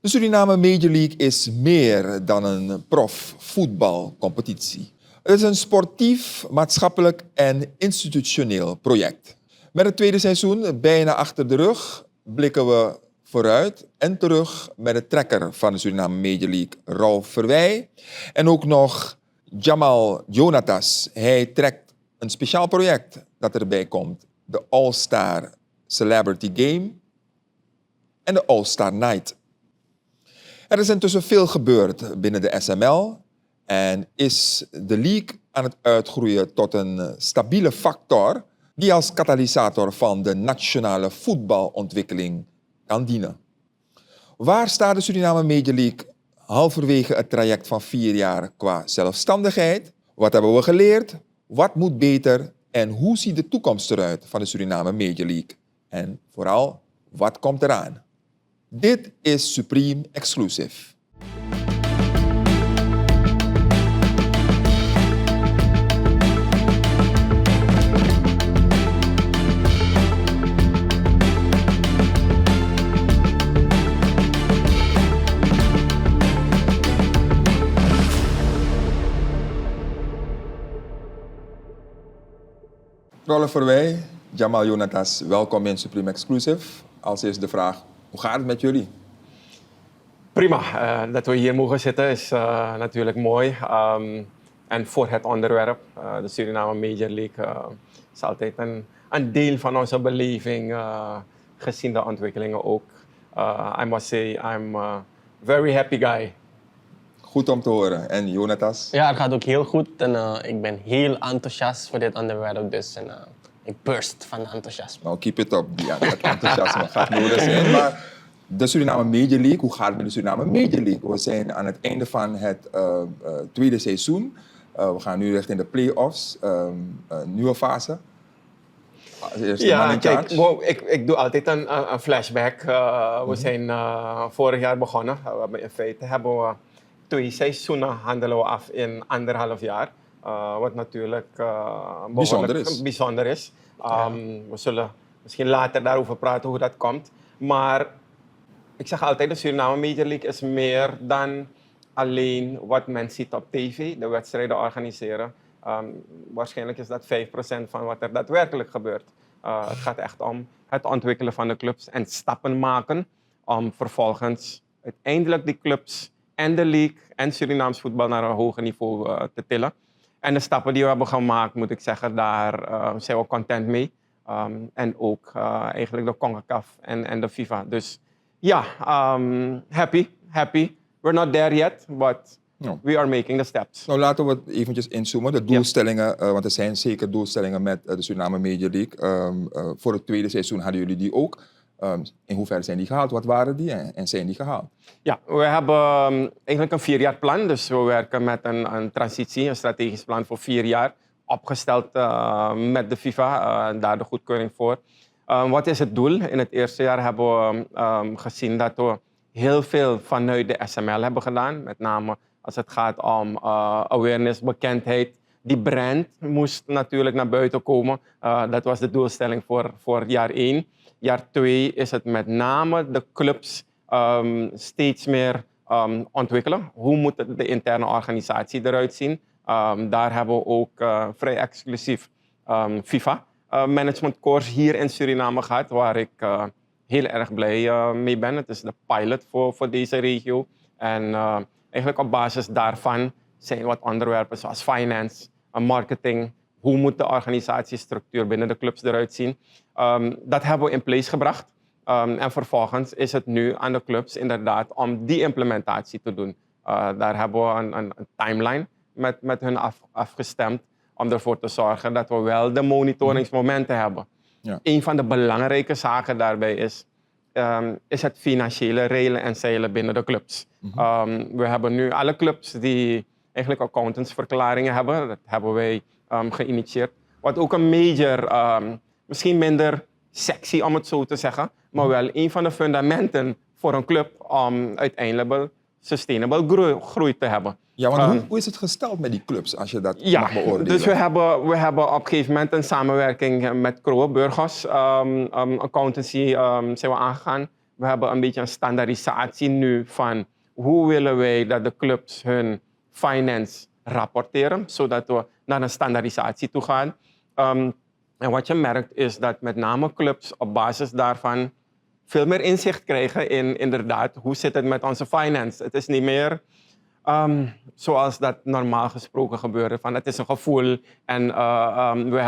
De Suriname Major League is meer dan een profvoetbalcompetitie. Het is een sportief, maatschappelijk en institutioneel project. Met het tweede seizoen bijna achter de rug blikken we vooruit en terug met de trekker van de Suriname Major League, Rolf Verwij. En ook nog Jamal Jonatas. Hij trekt een speciaal project dat erbij komt. De All-Star Celebrity Game en de All-Star Night. Er is intussen veel gebeurd binnen de SML en is de league aan het uitgroeien tot een stabiele factor die als katalysator van de nationale voetbalontwikkeling kan dienen. Waar staat de Suriname Major League halverwege het traject van 4 jaar qua zelfstandigheid? Wat hebben we geleerd? Wat moet beter? En hoe ziet de toekomst eruit van de Suriname Major League? En vooral, wat komt eraan? Dit is Supreme Exclusive. Rolf Verwij, Jamal Jonatas, welkom in Supreme Exclusive. Als eerste de vraag, hoe gaat het met jullie? Prima, dat we hier mogen zitten is natuurlijk mooi. En voor het onderwerp, de Suriname Major League, is altijd een deel van onze beleving, gezien de ontwikkelingen ook. I must say, I'm a very happy guy. Goed om te horen. En Jonatas? Ja, het gaat ook heel goed en ik ben heel enthousiast voor dit onderwerp dus. En ik burst van enthousiasme. Nou, keep it up. Ja, dat enthousiasme gaat nodig zijn. Maar de Suriname Major League, hoe gaat het met de Suriname Major League? We zijn aan het einde van het tweede seizoen. We gaan nu richting de play-offs. Nieuwe fase. Ja, kijk, ik doe altijd een flashback. We zijn vorig jaar begonnen. In feite hebben we 2 seizoenen handelen we af in 1,5 jaar. Wat natuurlijk bijzonder is. We zullen misschien later daarover praten hoe dat komt. Maar ik zeg altijd, de Suriname Major League is meer dan alleen wat men ziet op tv, de wedstrijden organiseren. Waarschijnlijk is dat 5% van wat er daadwerkelijk gebeurt. Het gaat echt om het ontwikkelen van de clubs en stappen maken om vervolgens uiteindelijk die clubs en de league en Surinaams voetbal naar een hoger niveau te tillen. En de stappen die we hebben gemaakt, moet ik zeggen, daar zijn we content mee. En ook eigenlijk de CONCACAF en de FIFA. Dus ja, happy. We're not there yet, but we are making the steps. Nou, laten we het eventjes inzoomen. De doelstellingen, want er zijn zeker doelstellingen met de Suriname Major League. Voor het tweede seizoen hadden jullie die ook. In hoeverre zijn die gehaald? Wat waren die en zijn die gehaald? Ja, we hebben eigenlijk een 4-jaar plan. Dus we werken met een transitie, een strategisch plan voor 4 jaar. Opgesteld met de FIFA, daar de goedkeuring voor. Wat is het doel? In het eerste jaar hebben we gezien dat we heel veel vanuit de SML hebben gedaan. Met name als het gaat om awareness, bekendheid. Die brand moest natuurlijk naar buiten komen. Dat was de doelstelling voor jaar 1. Jaar 2 is het met name de clubs steeds meer ontwikkelen. Hoe moet de interne organisatie eruit zien? Daar hebben we ook vrij exclusief FIFA management course hier in Suriname gehad, waar ik heel erg blij mee ben. Het is de pilot voor deze regio. En eigenlijk op basis daarvan zijn wat onderwerpen zoals finance, marketing. Hoe moet de organisatiestructuur binnen de clubs eruit zien? Dat hebben we in place gebracht. En vervolgens is het nu aan de clubs inderdaad om die implementatie te doen. Daar hebben we een timeline met hun afgestemd om ervoor te zorgen dat we wel de monitoringsmomenten hebben. Ja. Een van de belangrijke zaken daarbij is het financiële reilen en zeilen binnen de clubs. We hebben nu alle clubs die eigenlijk accountantsverklaringen hebben. Dat hebben wij geïnitieerd. Wat ook een major, misschien minder sexy om het zo te zeggen, maar wel een van de fundamenten voor een club om uiteindelijk sustainable groei te hebben. Ja, want hoe is het gesteld met die clubs, als je dat mag beoordelen? Dus we hebben op een gegeven moment een samenwerking met Kroon Burgos Accountancy zijn we aangegaan. we hebben een beetje een standaardisatie nu van hoe willen wij dat de clubs hun finance rapporteren, zodat we naar een standaardisatie toe gaan. En wat je merkt is dat met name clubs op basis daarvan veel meer inzicht krijgen in inderdaad hoe zit het met onze finance. Het is niet meer zoals dat normaal gesproken gebeurde. Van het is een gevoel en we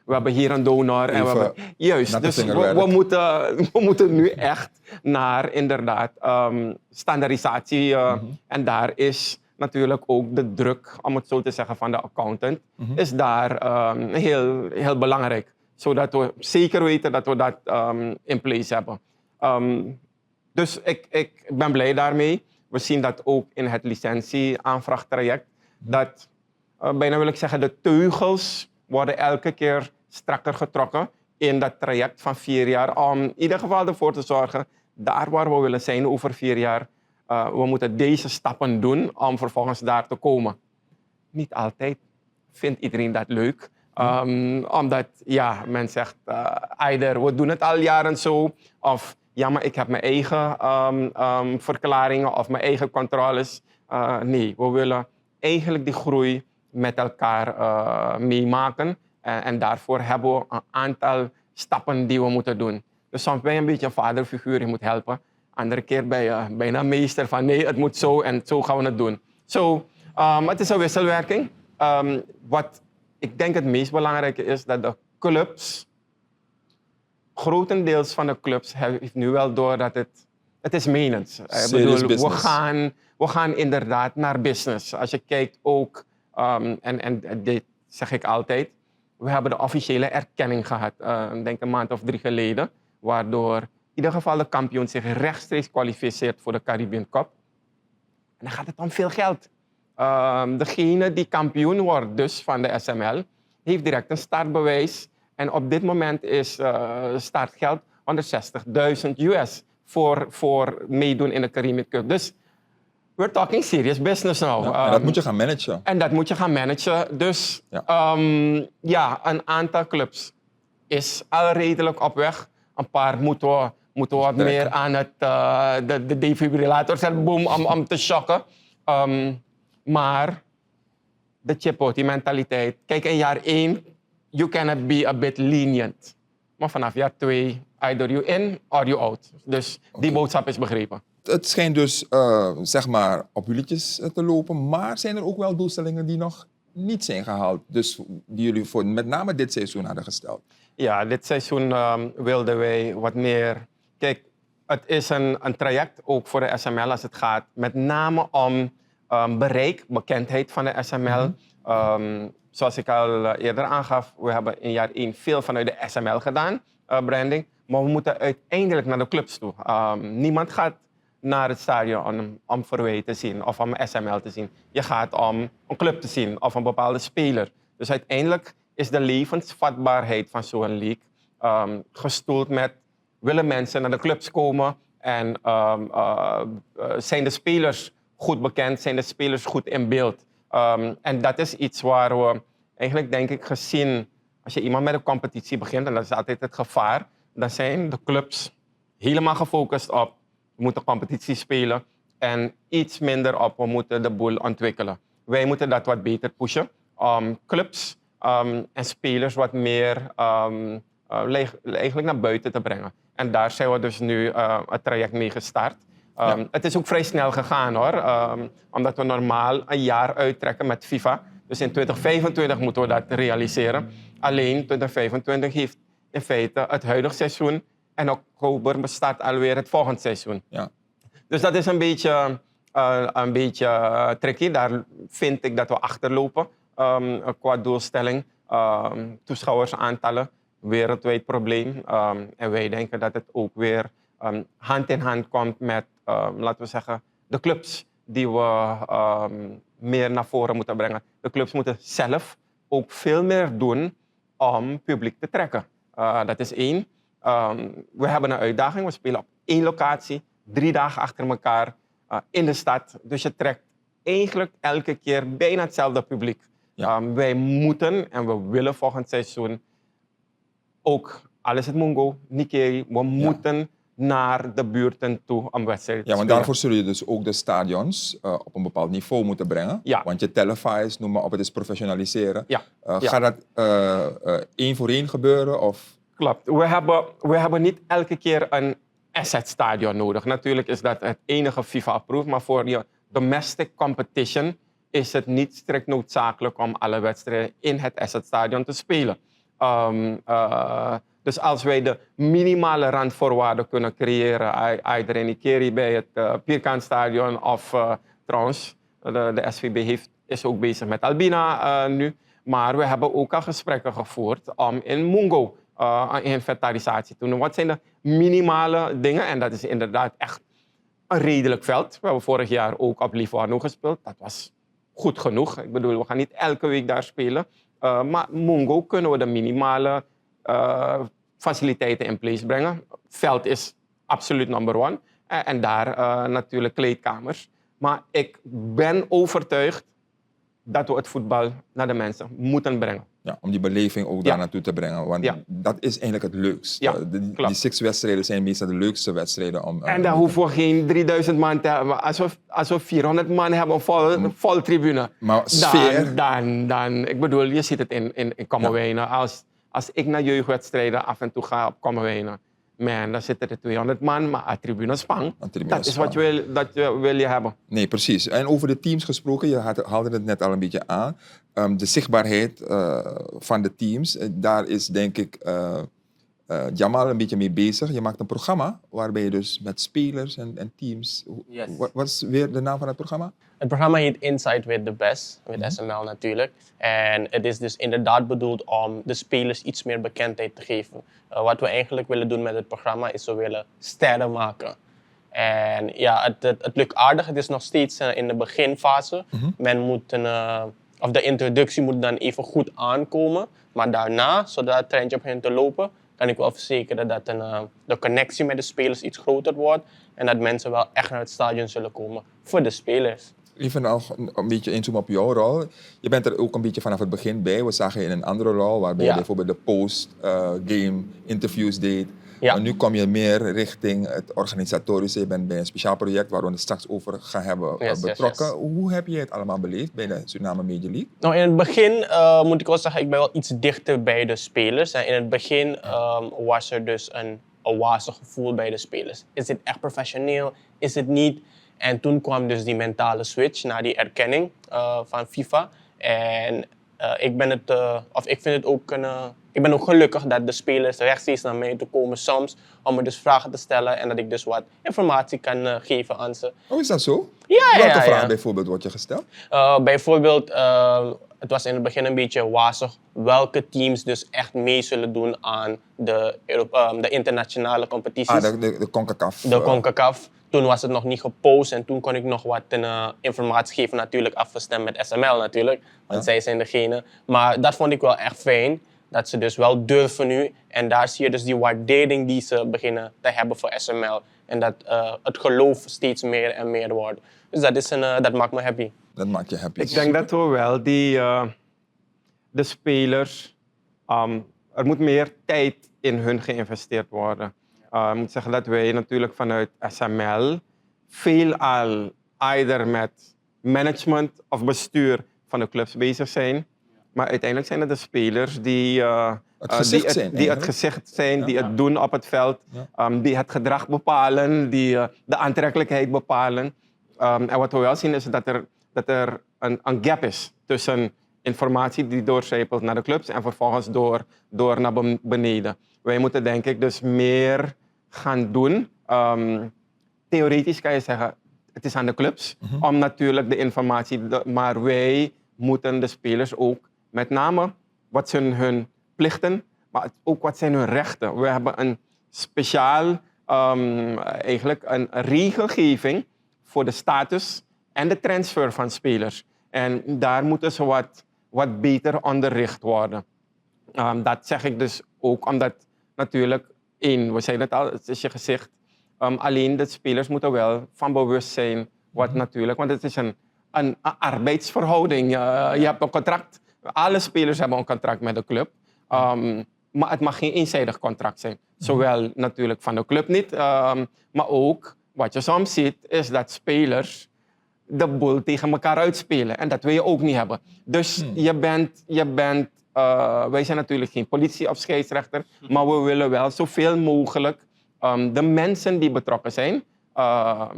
hebben hier een donor. En we hebben, juist, dus we moeten nu echt naar inderdaad standaardisatie. En daar is natuurlijk ook de druk, om het zo te zeggen, van de accountant, is daar heel, heel belangrijk. Zodat we zeker weten dat we dat in place hebben. Dus ik ben blij daarmee. We zien dat ook in het licentieaanvraagtraject. Dat, bijna wil ik zeggen, de teugels worden elke keer strakker getrokken in dat traject van 4 jaar. Om in ieder geval ervoor te zorgen, daar waar we willen zijn over 4 jaar, we moeten deze stappen doen om vervolgens daar te komen. Niet altijd vindt iedereen dat leuk. Omdat, ja, men zegt, we doen het al jaren zo. Of, ja, maar ik heb mijn eigen verklaringen of mijn eigen controles. Nee, we willen eigenlijk die groei met elkaar meemaken. En daarvoor hebben we een aantal stappen die we moeten doen. Dus soms ben je een beetje een vaderfiguur, je moet helpen. Andere keer ben je bijna meester van nee, het moet zo en zo gaan we het doen. Het is een wisselwerking. Wat ik denk het meest belangrijke is dat de clubs, grotendeels van de clubs heeft nu wel door dat het is menens. Ik bedoel, we gaan inderdaad naar business. Als je kijkt ook, en dit zeg ik altijd, we hebben de officiële erkenning gehad, denk een maand of 3 geleden, waardoor in ieder geval de kampioen zich rechtstreeks kwalificeert voor de Caribbean Cup. En dan gaat het om veel geld. Degene die kampioen wordt dus van de SML, heeft direct een startbewijs. En op dit moment is startgeld $160,000 voor meedoen in de Caribbean Cup. Dus we're talking serious business now. Ja, en dat moet je gaan managen. En dat moet je gaan managen. Dus een aantal clubs is al redelijk op weg. Een paar moeten we wat meer aan de defibrillator zetten, boom, om te shocken. Maar de chip die mentaliteit. Kijk, in jaar 1, you cannot be a bit lenient. Maar vanaf jaar 2, either you in or you out. Dus die boodschap is begrepen. Het schijnt dus zeg maar op wieltjes te lopen, maar zijn er ook wel doelstellingen die nog niet zijn gehaald? Dus die jullie voor met name dit seizoen hadden gesteld? Ja, dit seizoen wilden wij wat meer. Kijk, het is een traject ook voor de SML als het gaat met name om bereik, bekendheid van de SML. Zoals ik al eerder aangaf, we hebben in jaar 1 veel vanuit de SML gedaan, branding. Maar we moeten uiteindelijk naar de clubs toe. Niemand gaat naar het stadion om Verwij te zien of om SML te zien. Je gaat om een club te zien of een bepaalde speler. Dus uiteindelijk is de levensvatbaarheid van zo'n league gestoeld met willen mensen naar de clubs komen en zijn de spelers goed bekend, zijn de spelers goed in beeld. En dat is iets waar we eigenlijk, denk ik, gezien, als je iemand met een competitie begint, en dat is altijd het gevaar, dan zijn de clubs helemaal gefocust op, we moeten competitie spelen en iets minder op, we moeten de boel ontwikkelen. Wij moeten dat wat beter pushen om clubs en spelers wat meer eigenlijk naar buiten te brengen. En daar zijn we dus nu het traject mee gestart. Het is ook vrij snel gegaan hoor, omdat we normaal een jaar uittrekken met FIFA. Dus in 2025 moeten we dat realiseren. Alleen 2025 heeft in feite het huidige seizoen en oktober bestaat alweer het volgende seizoen. Ja. Dus dat is een beetje tricky. Daar vind ik dat we achterlopen qua doelstelling. Toeschouwersaantallen, wereldwijd probleem. En wij denken dat het ook weer hand in hand komt met, laten we zeggen, de clubs die we meer naar voren moeten brengen. De clubs moeten zelf ook veel meer doen om publiek te trekken. Dat is 1. We hebben een uitdaging. We spelen op 1 locatie, 3 dagen achter elkaar in de stad. Dus je trekt eigenlijk elke keer bijna hetzelfde publiek. Ja. Wij moeten en we willen volgend seizoen ook, al is het Mungo, Nikkei, we moeten naar de buurten toe om wedstrijden te Ja, want spelen. daarvoor zul je dus ook de stadions op een bepaald niveau moeten brengen. Ja. Want je televise, noem maar op, het is professionaliseren. Ja. Ja. Gaat dat één voor één gebeuren? Of? Klopt. We hebben niet elke keer een asset-stadion nodig. Natuurlijk is dat het enige FIFA-approved, maar voor je domestic competition is het niet strikt noodzakelijk om alle wedstrijden in het asset-stadion te spelen. Dus als wij de minimale randvoorwaarden kunnen creëren, either in Ikeri bij het Pierkantstadion of trouwens, de SVB is ook bezig met Albina nu. Maar we hebben ook al gesprekken gevoerd om in Mungo een inventarisatie te doen. Wat zijn de minimale dingen? En dat is inderdaad echt een redelijk veld. We hebben vorig jaar ook op Livorno gespeeld. Dat was goed genoeg. Ik bedoel, we gaan niet elke week daar spelen. Maar Mungo kunnen we de minimale faciliteiten in place brengen. Het veld is absoluut number one. En daar natuurlijk kleedkamers. Maar ik ben overtuigd dat we het voetbal naar de mensen moeten brengen. Ja, om die beleving ook daar naartoe te brengen. Want dat is eigenlijk het leukste. Ja, die 6 wedstrijden zijn meestal de leukste wedstrijden. En daar hoeven we geen 3000 man te hebben. Als we 400 man hebben, vol tribune. Maar sfeer... Dan, ik bedoel, je ziet het in Kommerwijnen. Als ik naar jeugdwedstrijden af en toe ga op Kommerwijnen, man, dan zitten er 200 man, maar een tribune spang. Dat is wat wil je hebben. Nee, precies. En over de teams gesproken, je haalde het net al een beetje aan. De zichtbaarheid van de teams, daar is denk ik Jamal een beetje mee bezig. Je maakt een programma waarbij je dus met spelers en teams... Yes. Wat is weer de naam van het programma? Het programma heet Inside with the Best, met SML natuurlijk. En het is dus inderdaad bedoeld om de spelers iets meer bekendheid te geven. Wat we eigenlijk willen doen met het programma is we willen sterren maken. En ja, het lukt aardig. Het is nog steeds in de beginfase. Men moet of de introductie moet dan even goed aankomen. Maar daarna, zodra het treintje begint te lopen, kan ik wel verzekeren dat de connectie met de spelers iets groter wordt. En dat mensen wel echt naar het stadion zullen komen voor de spelers. Even nog een beetje inzoomen op jouw rol. Je bent er ook een beetje vanaf het begin bij. We zagen je in een andere rol, waarbij je bijvoorbeeld de post-game interviews deed. Ja. Maar nu kom je meer richting het organisatorische. Je bent bij een speciaal project waar we het straks over gaan hebben betrokken. Yes. Hoe heb je het allemaal beleefd bij de Suriname Media League? Nou, in het begin moet ik wel zeggen, ik ben wel iets dichter bij de spelers. En in het begin was er dus een wazig gevoel bij de spelers. Is dit echt professioneel? Is het niet? En toen kwam dus die mentale switch naar die erkenning van FIFA. En ik vind het ook ik ben ook gelukkig dat de spelers rechtstreeks naar mij toe komen soms om me dus vragen te stellen en dat ik dus wat informatie kan geven aan ze. Oh, is dat zo? Ja. Welke vraag bijvoorbeeld wordt je gesteld? Bijvoorbeeld, het was in het begin een beetje wazig welke teams dus echt mee zullen doen aan de internationale competities. De CONCACAF. De CONCACAF. Toen was het nog niet gepost en toen kon ik nog wat informatie geven, natuurlijk afgestemd met SML natuurlijk, want zij zijn degene. Maar dat vond ik wel echt fijn, dat ze dus wel durven nu. En daar zie je dus die waardering die ze beginnen te hebben voor SML. En dat het geloof steeds meer en meer wordt. Dus dat maakt me happy. Dat maakt je happy. Ik denk dat we wel de spelers, er moet meer tijd in hun geïnvesteerd worden. Ik moet zeggen dat wij natuurlijk vanuit SML veelal either met management of bestuur van de clubs bezig zijn. Maar uiteindelijk zijn het de spelers die het gezicht zijn, die het doen op het veld, die het gedrag bepalen, die de aantrekkelijkheid bepalen. En wat we wel zien is dat er een gap is tussen informatie die doorcijpelt naar de clubs en vervolgens door naar beneden. Wij moeten denk ik dus meer gaan doen. Theoretisch kan je zeggen, het is aan de clubs om natuurlijk de informatie, maar wij moeten de spelers ook met name wat zijn hun plichten, maar ook wat zijn hun rechten. We hebben een speciaal, eigenlijk een regelgeving voor de status en de transfer van spelers. En daar moeten ze wat beter onderricht worden. Dat zeg ik dus ook omdat natuurlijk, we zeiden het al, het is je gezicht. Alleen de spelers moeten wel van bewust zijn wat natuurlijk, want het is een arbeidsverhouding. Je hebt een contract. Alle spelers hebben een contract met de club. Maar het mag geen eenzijdig contract zijn. Zowel natuurlijk van de club niet, maar ook wat je soms ziet is dat spelers de boel tegen elkaar uitspelen. En dat wil je ook niet hebben. Dus wij zijn natuurlijk geen politie of scheidsrechter, maar we willen wel zoveel mogelijk de mensen die betrokken zijn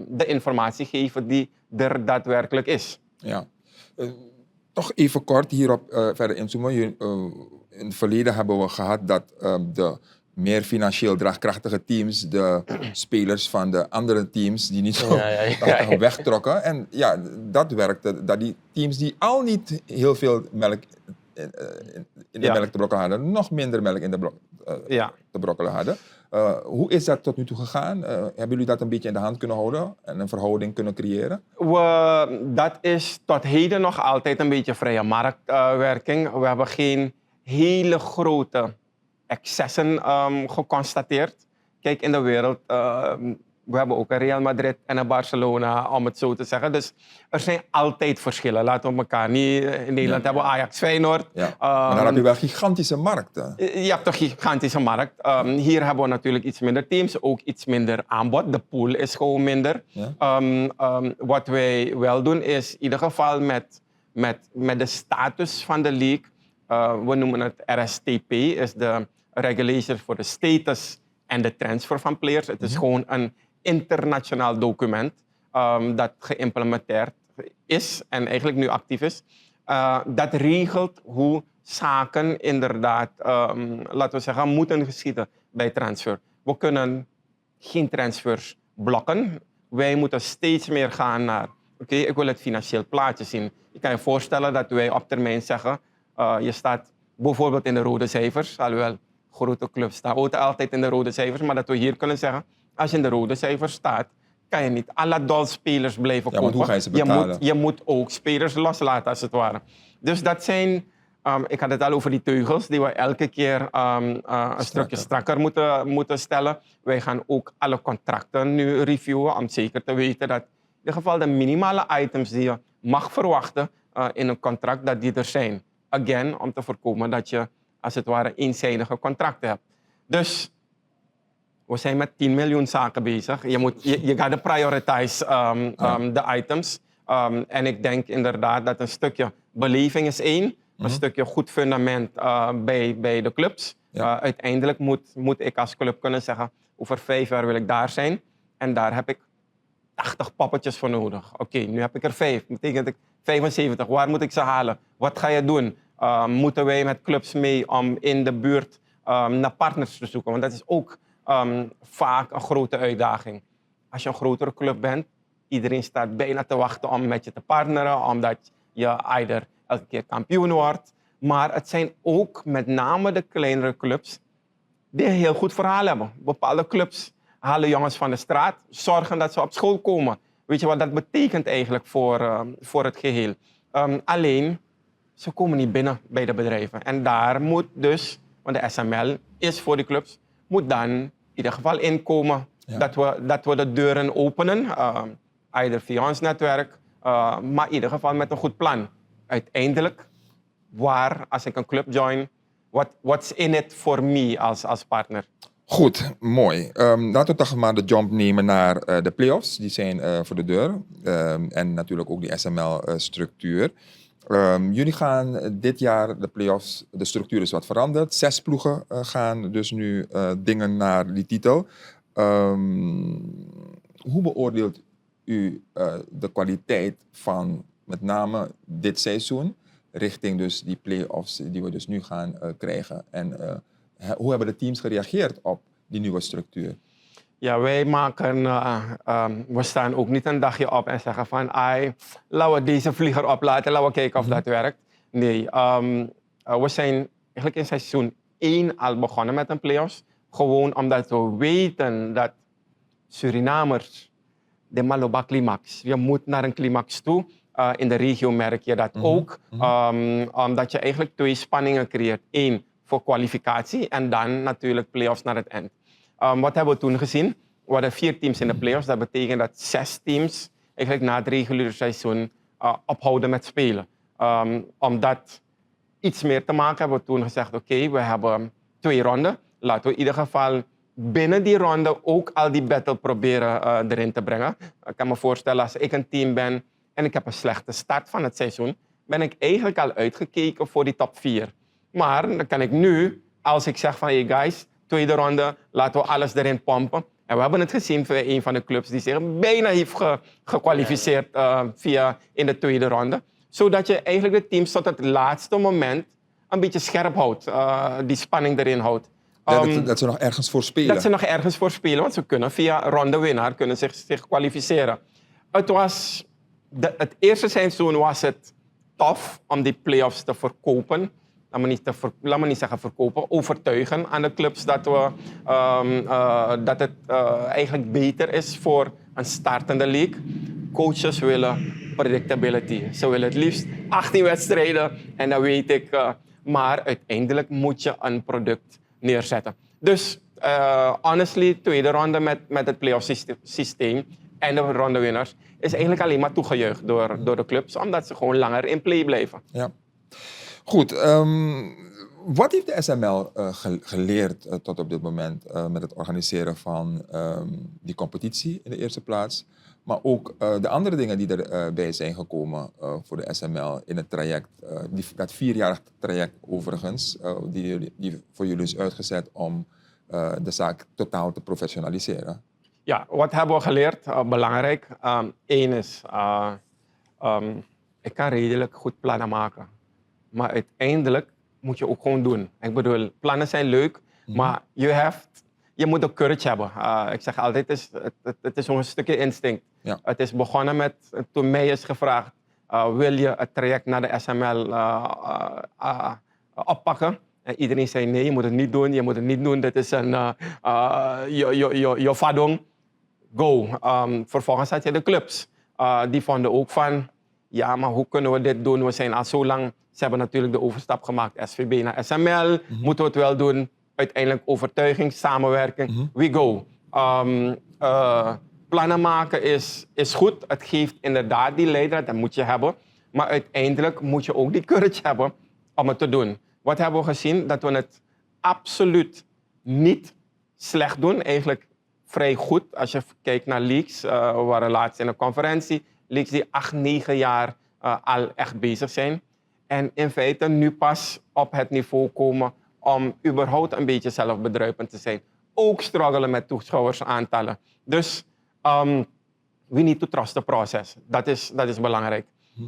de informatie geven die er daadwerkelijk is. Ja. Toch even kort hierop verder inzoomen. In het verleden hebben we gehad dat de meer financieel draagkrachtige teams de spelers van de andere teams die niet zo krachtig wegtrokken. En ja, dat werkte. Dat die teams die al niet heel veel melk in de melk te brokkelen hadden, nog minder melk in de te brokkelen hadden. Hoe is dat tot nu toe gegaan? Hebben jullie dat een beetje in de hand kunnen houden en een verhouding kunnen creëren? Dat is tot heden nog altijd een beetje vrije marktwerking. We hebben geen hele grote excessen geconstateerd. Kijk, in de wereld, we hebben ook een Real Madrid en een Barcelona, om het zo te zeggen. Dus er zijn altijd verschillen. Laten we elkaar niet... In Nederland hebben we Ajax, Feyenoord. Ja. Maar dan heb je wel gigantische markten. Je hebt een gigantische markt. Hier hebben we natuurlijk iets minder teams, ook iets minder aanbod. De pool is gewoon minder. Ja. Wat wij wel doen is, in ieder geval met de status van de league, we noemen het RSTP, is de Regulations for the Status and the Transfer van Players. Het is gewoon een internationaal document dat geïmplementeerd is en eigenlijk nu actief is. Dat regelt hoe zaken inderdaad, laten we zeggen, moeten geschieden bij transfer. We kunnen geen transfers blokken. Wij moeten steeds meer gaan naar, oké, ik wil het financieel plaatje zien. Je kan je voorstellen dat wij op termijn zeggen, je staat bijvoorbeeld in de rode cijfers, alhoewel grote clubs staan altijd in de rode cijfers, maar dat we hier kunnen zeggen, als je in de rode cijfers staat, kan je niet alle dolspelers blijven kopen. Hoe ga je ze betalen? Je moet ook spelers loslaten, als het ware. Dus dat zijn, ik had het al over die teugels, die we elke keer een stukje strakker moeten stellen. Wij gaan ook alle contracten nu reviewen, om zeker te weten dat in ieder geval de minimale items die je mag verwachten in een contract, dat die er zijn. Again, om te voorkomen dat je, als het ware, eenzijdige contracten hebt. Dus we zijn met 10 miljoen zaken bezig. Je gaat prioritize de items. En ik denk inderdaad dat een stukje beleving is één. Een stukje goed fundament bij de clubs. Ja. Uiteindelijk moet ik als club kunnen zeggen, over 5 jaar wil ik daar zijn. En daar heb ik 80 poppetjes voor nodig. Oké, nu heb ik er 5. Betekent ik 75. Waar moet ik ze halen? Wat ga je doen? Moeten wij met clubs mee om in de buurt naar partners te zoeken? Want dat is ook vaak een grote uitdaging. Als je een grotere club bent, iedereen staat bijna te wachten om met je te partneren, omdat je either elke keer kampioen wordt. Maar het zijn ook met name de kleinere clubs die een heel goed verhaal hebben. Bepaalde clubs halen jongens van de straat, zorgen dat ze op school komen. Weet je wat dat betekent eigenlijk voor het geheel? Alleen, ze komen niet binnen bij de bedrijven. En daar moet dus, want de SML is voor die clubs, moet dan in ieder geval inkomen dat we de deuren openen. Either via ons netwerk, maar in ieder geval met een goed plan. Uiteindelijk, als ik een club join, what's in it for me als partner? Goed, mooi. Laten we toch maar de jump nemen naar de play-offs. Die zijn voor de deur. En natuurlijk ook die SML-structuur. Jullie gaan dit jaar de play-offs, de structuur is wat veranderd. 6 ploegen gaan dus nu dingen naar die titel. Hoe beoordeelt u de kwaliteit van met name dit seizoen richting dus die play-offs die we dus nu gaan krijgen? En hoe hebben de teams gereageerd op die nieuwe structuur? Ja, wij maken, we staan ook niet een dagje op en zeggen van, laten we deze vlieger oplaten, laten we kijken of dat werkt. Nee, we zijn eigenlijk in seizoen 1 al begonnen met een play-offs. Gewoon omdat we weten dat Surinamers, de Maloba climax, je moet naar een climax toe. In de regio merk je dat ook. Omdat je eigenlijk 2 spanningen creëert. 1 voor kwalificatie en dan natuurlijk play-offs naar het eind. Wat hebben we toen gezien? We hadden 4 teams in de play-offs. Dat betekent dat 6 teams eigenlijk na het reguliere seizoen ophouden met spelen. Om dat iets meer te maken hebben we toen gezegd, oké, we hebben 2 ronden. Laten we in ieder geval binnen die ronde ook al die battle proberen erin te brengen. Ik kan me voorstellen, als ik een team ben en ik heb een slechte start van het seizoen, ben ik eigenlijk al uitgekeken voor die top 4. Maar dan kan ik nu, als ik zeg van hey guys, tweede ronde, laten we alles erin pompen. En we hebben het gezien voor een van de clubs die zich bijna heeft gekwalificeerd via in de tweede ronde. Zodat je eigenlijk de teams tot het laatste moment een beetje scherp houdt, die spanning erin houdt. Dat ze nog ergens voor spelen. Dat ze nog ergens voor spelen, want ze kunnen via rondewinnaar kunnen zich kwalificeren. Het was het eerste seizoen was het tof om die play-offs te verkopen. Laat me niet zeggen verkopen, overtuigen aan de clubs dat dat het eigenlijk beter is voor een startende league. Coaches willen predictability. Ze willen het liefst 18 wedstrijden en dan weet ik. Maar uiteindelijk moet je een product neerzetten. Dus honestly, tweede ronde met het play-off systeem en de rondewinnaars is eigenlijk alleen maar toegejuicht door de clubs, omdat ze gewoon langer in play blijven. Ja. Goed, wat heeft de SML geleerd tot op dit moment met het organiseren van die competitie in de eerste plaats? Maar ook de andere dingen die erbij zijn gekomen voor de SML in het traject. Dat 4-jarig traject overigens, die voor jullie is uitgezet om de zaak totaal te professionaliseren. Ja, wat hebben we geleerd? Belangrijk. Eén is, ik kan redelijk goed plannen maken. Maar uiteindelijk moet je ook gewoon doen. Ik bedoel, plannen zijn leuk, maar je moet ook courage hebben. Ik zeg altijd, het is een stukje instinct. Ja. Het is begonnen met, toen mij is gevraagd, wil je het traject naar de SML oppakken? En iedereen zei nee, je moet het niet doen, je moet het niet doen. Dit is je vadong. Go. Vervolgens had je de clubs. Die vonden ook van, ja, maar hoe kunnen we dit doen? We zijn al zo lang, ze hebben natuurlijk de overstap gemaakt, SVB naar SML. Moeten we het wel doen? Uiteindelijk overtuiging, samenwerking. We go. Plannen maken is goed. Het geeft inderdaad die leidraad, dat moet je hebben. Maar uiteindelijk moet je ook die courage hebben om het te doen. Wat hebben we gezien? Dat we het absoluut niet slecht doen. Eigenlijk vrij goed. Als je kijkt naar leagues, we waren laatst in een conferentie. Leagues die 8, 9 jaar al echt bezig zijn. En in feite nu pas op het niveau komen om überhaupt een beetje zelfbedruipend te zijn. Ook struggelen met toeschouwersaantallen. Dus we need to trust the process. Dat is belangrijk.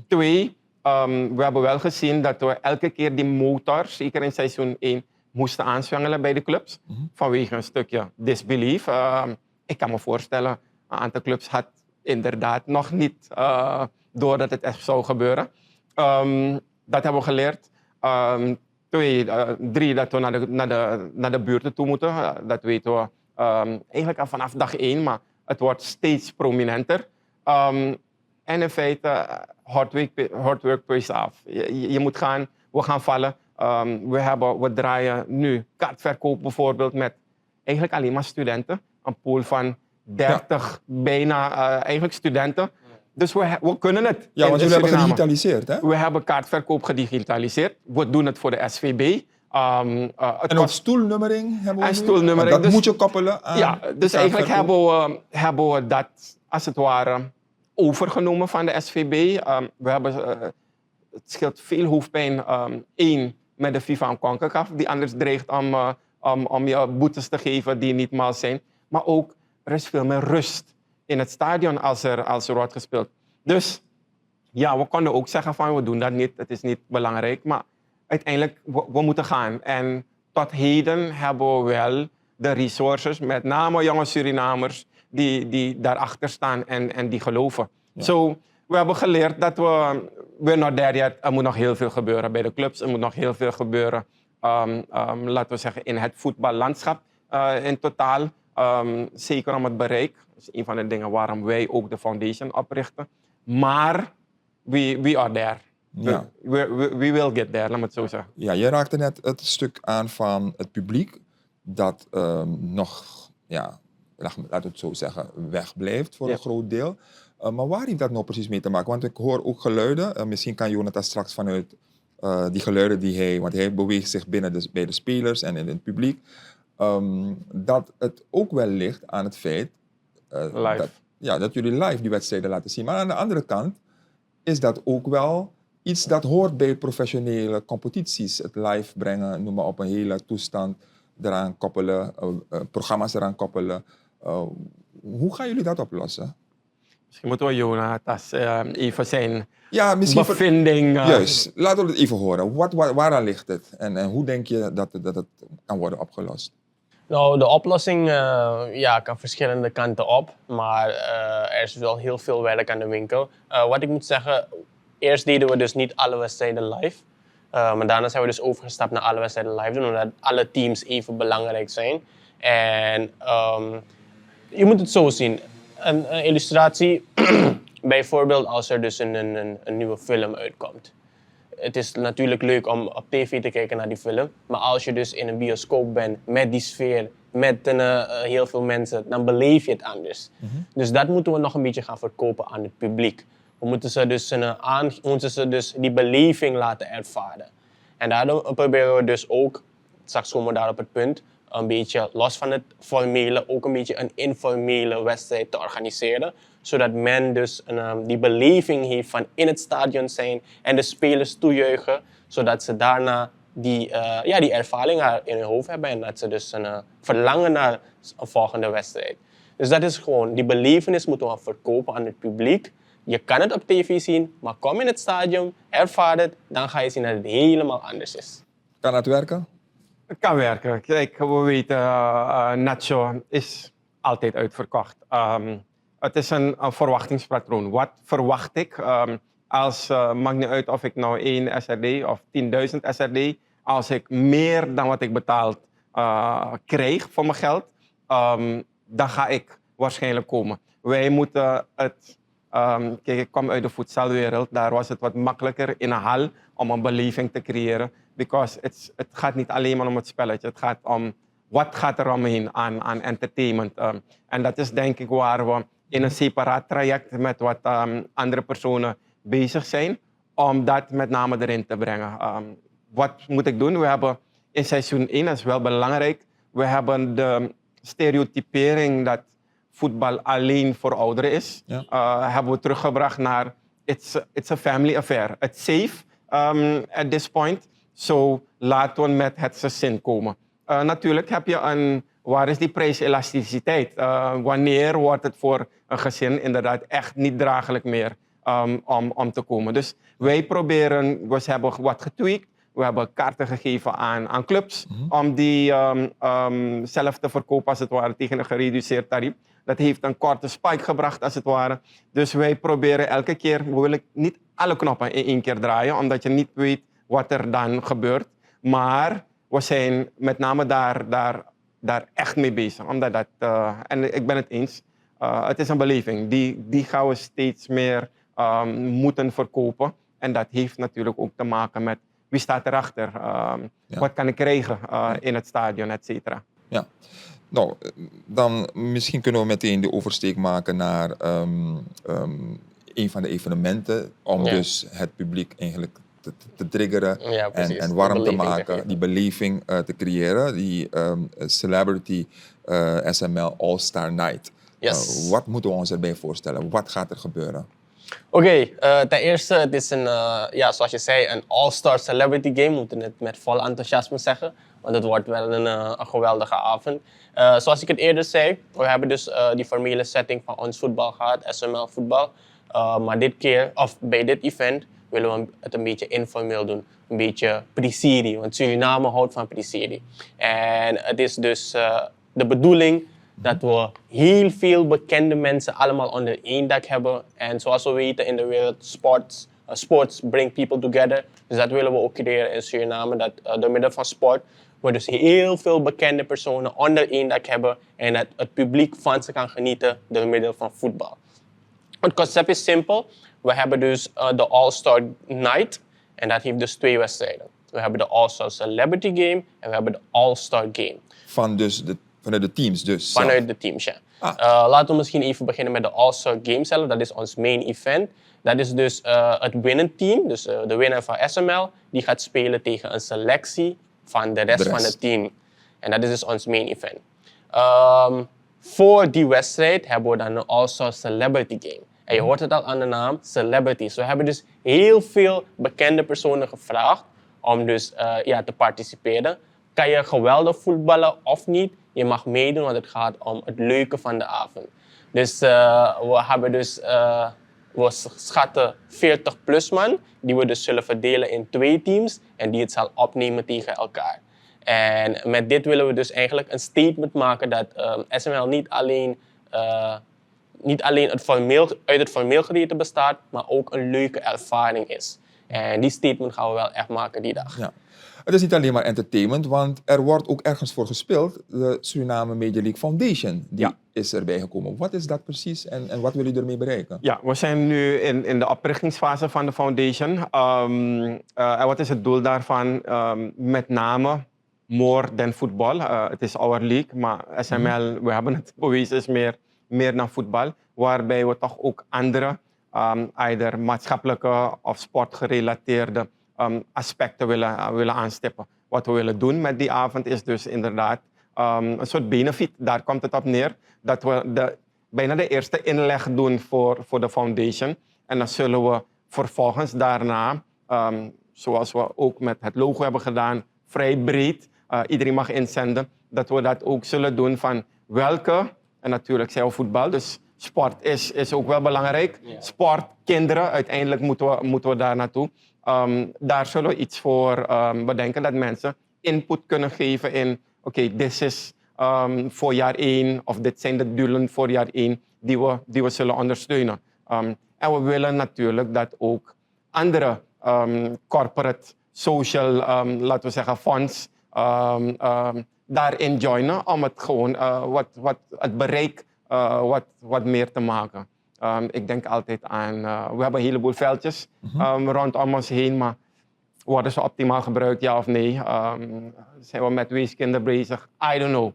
2, we hebben wel gezien dat we elke keer die motor, zeker in seizoen 1, moesten aanzwengelen bij de clubs. Vanwege een stukje disbelief. Ik kan me voorstellen, een aantal clubs had inderdaad nog niet door dat het echt zou gebeuren. Dat hebben we geleerd. 3, dat we naar de buurten toe moeten. Dat weten we eigenlijk al vanaf dag 1, maar het wordt steeds prominenter. En in feite, hard work pays off. Je moet gaan, we gaan vallen. We draaien nu kaartverkoop bijvoorbeeld met eigenlijk alleen maar studenten. Een pool van 30 bijna eigenlijk studenten. Dus we kunnen het. Ja, want jullie hebben gedigitaliseerd, hè? We hebben kaartverkoop gedigitaliseerd. We doen het voor de SVB. En ook stoelnummering hebben we. En stoelnummering. Dat dus, moet je koppelen aan. Ja, dus eigenlijk hebben we dat als het ware overgenomen van de SVB. We hebben, het scheelt veel hoofdpijn. 1 met de FIFA en CONCACAF, die anders dreigt om je boetes te geven die niet maal zijn. Maar ook, er is veel meer rust in het stadion als er wordt gespeeld. Dus ja, we konden ook zeggen van we doen dat niet, het is niet belangrijk. Maar uiteindelijk, we moeten gaan. En tot heden hebben we wel de resources, met name jonge Surinamers, die daarachter staan en die geloven. Ja. We hebben geleerd dat we're not there yet. Er moet nog heel veel gebeuren bij de clubs. Er moet nog heel veel gebeuren, laten we zeggen, in het voetballandschap in totaal. Zeker om het bereik. Dat is een van de dingen waarom wij ook de foundation oprichten. Maar we are there. Ja. We will get there, laat me het zo zeggen. Ja, je raakte net het stuk aan van het publiek dat nog, ja, laten we het zo zeggen, wegblijft voor een groot deel. Maar waar heeft dat nou precies mee te maken? Want ik hoor ook geluiden, misschien kan Jonathan straks vanuit Die geluiden want hij beweegt zich bij de spelers en in het publiek. Dat het ook wel ligt aan het feit Live. dat jullie live die wedstrijden laten zien. Maar aan de andere kant is dat ook wel iets dat hoort bij professionele competities. Het live brengen, noem maar op, een hele toestand eraan koppelen, programma's eraan koppelen. Hoe gaan jullie dat oplossen? Misschien moeten we Jonas even zijn Misschien bevinding... Juist, laten we het even horen. Waaraan ligt het? En hoe denk je dat het kan worden opgelost? Nou, de oplossing kan verschillende kanten op, maar er is wel heel veel werk aan de winkel. Wat ik moet zeggen, eerst deden we dus niet alle wedstrijden live. Maar daarna zijn we dus overgestapt naar alle wedstrijden live doen, omdat alle teams even belangrijk zijn. En je moet het zo zien. Een illustratie, bijvoorbeeld als er dus een nieuwe film uitkomt. Het is natuurlijk leuk om op tv te kijken naar die film. Maar als je dus in een bioscoop bent met die sfeer, met heel veel mensen, dan beleef je het anders. Dus dat moeten we nog een beetje gaan verkopen aan het publiek. We moeten ze dus die beleving laten ervaren. En daardoor proberen we dus ook, straks komen we daar op het punt, een beetje los van het formele, ook een beetje een informele wedstrijd te organiseren. Zodat men dus die beleving heeft van in het stadion zijn en de spelers toejuichen. Zodat ze daarna die ervaring in hun hoofd hebben en dat ze dus verlangen naar een volgende wedstrijd. Dus dat is gewoon, die belevenis moeten we verkopen aan het publiek. Je kan het op tv zien, maar kom in het stadion, ervaar het, dan ga je zien dat het helemaal anders is. Kan dat werken? Het kan werken. Kijk, we weten, Nacho is altijd uitverkocht. Het is een verwachtingspatroon. Wat verwacht ik? Maakt niet uit of ik nou 1 SRD of 10.000 SRD. Als ik meer dan wat ik betaald krijg voor mijn geld, dan ga ik waarschijnlijk komen. Wij moeten het... kijk, ik kom uit de voetbalwereld. Daar was het wat makkelijker in een hal om een beleving te creëren. Because het gaat niet alleen maar om het spelletje. Het gaat om wat gaat er omheen aan entertainment. En dat is denk ik waar we in een separaat traject met wat andere personen bezig zijn. Om dat met name erin te brengen. Wat moet ik doen? We hebben in seizoen 1, dat is wel belangrijk. We hebben de stereotypering dat voetbal alleen voor ouderen is. Ja. Hebben we teruggebracht naar it's a family affair. It's safe at this point. So laten we met het gezin komen. Natuurlijk heb je waar is die prijselasticiteit? Wanneer wordt het voor een gezin inderdaad echt niet draaglijk meer om te komen? Dus wij proberen, we hebben wat getweakt. We hebben kaarten gegeven aan clubs om die zelf te verkopen als het ware tegen een gereduceerd tarief. Dat heeft een korte spike gebracht als het ware. Dus wij proberen elke keer, we willen niet alle knoppen in één keer draaien, omdat je niet weet wat er dan gebeurt. Maar we zijn met name daar echt mee bezig. Omdat dat, en ik ben het eens, het is een beleving. Die gaan we steeds meer moeten verkopen. En dat heeft natuurlijk ook te maken met wie staat erachter. Wat kan ik krijgen in het stadion, et cetera. Ja. Nou, dan misschien kunnen we meteen de oversteek maken naar een van de evenementen. Om dus het publiek eigenlijk te triggeren en warm te maken. Die beleving te creëren. Die Celebrity SML All-Star Night. Yes. Wat moeten we ons erbij voorstellen? Wat gaat er gebeuren? Oké, ten eerste, het is zoals je zei, een all-star celebrity game. We moeten het met vol enthousiasme zeggen, want het wordt wel een geweldige avond. Zoals ik het eerder zei, we hebben dus die formele setting van ons voetbal gehad, SML voetbal. Maar bij dit event willen we het een beetje informeel doen. Een beetje pre-serie, want Suriname houdt van pre-serie. En het is dus de bedoeling dat we heel veel bekende mensen allemaal onder één dak hebben. En zoals we weten in de wereld, sports bring people together. Dus dat willen we ook creëren in Suriname. Dat door middel van sport we dus heel veel bekende personen onder één dak hebben. En dat het publiek van ze kan genieten door middel van voetbal. Het concept is simpel. We hebben dus de All-Star Night. En dat heeft dus 2 wedstrijden. We hebben de All-Star Celebrity Game en we hebben de All-Star Game. Vanuit de teams dus? Vanuit de teams, ja. Laten we misschien even beginnen met de All-Star Game zelf. Dat is ons main event. Dat is dus het winnend team, dus de winnaar van SML, die gaat spelen tegen een selectie van de rest van het team. En dat is dus ons main event. Voor die wedstrijd hebben we dan een All-Star Celebrity Game. En je hoort het al aan de naam, celebrities. We hebben dus heel veel bekende personen gevraagd om dus te participeren. Kan je geweldig voetballen of niet? Je mag meedoen, want het gaat om het leuke van de avond. Dus we schatten 40 plus man, die we dus zullen verdelen in 2 teams en die het zal opnemen tegen elkaar. En met dit willen we dus eigenlijk een statement maken dat SML niet alleen uit het formeel gedeelte bestaat, maar ook een leuke ervaring is. En die statement gaan we wel echt maken die dag. Ja. Het is niet alleen maar entertainment, want er wordt ook ergens voor gespeeld. De Suriname Media League Foundation is erbij gekomen. Wat is dat precies en wat wil je ermee bereiken? Ja, we zijn nu in de oprichtingsfase van de foundation. En wat is het doel daarvan? Met name more than voetbal. Het is our league, maar SML, we hebben het bewezen, is meer dan voetbal. Waarbij we toch ook andere, either maatschappelijke of sportgerelateerde aspecten willen aanstippen. Wat we willen doen met die avond is dus inderdaad een soort benefit. Daar komt het op neer. Dat we bijna de eerste inleg doen voor de foundation. En dan zullen we vervolgens daarna, zoals we ook met het logo hebben gedaan, vrij breed, iedereen mag inzenden, dat we dat ook zullen doen van welke, en natuurlijk zijn we voetbal, dus sport is ook wel belangrijk. Yeah. Sport, kinderen, uiteindelijk moeten we daar naartoe. Daar zullen we iets voor bedenken, dat mensen input kunnen geven in, dit is voor jaar 1, of dit zijn de doelen voor jaar 1 die we zullen ondersteunen. En we willen natuurlijk dat ook andere corporate, social, laten we zeggen, funds daarin joinen om het gewoon het bereik wat meer te maken. Ik denk altijd aan, we hebben een heleboel veldjes rondom ons heen, maar worden ze optimaal gebruikt, ja of nee? Zijn we met weeskinderen bezig? I don't know.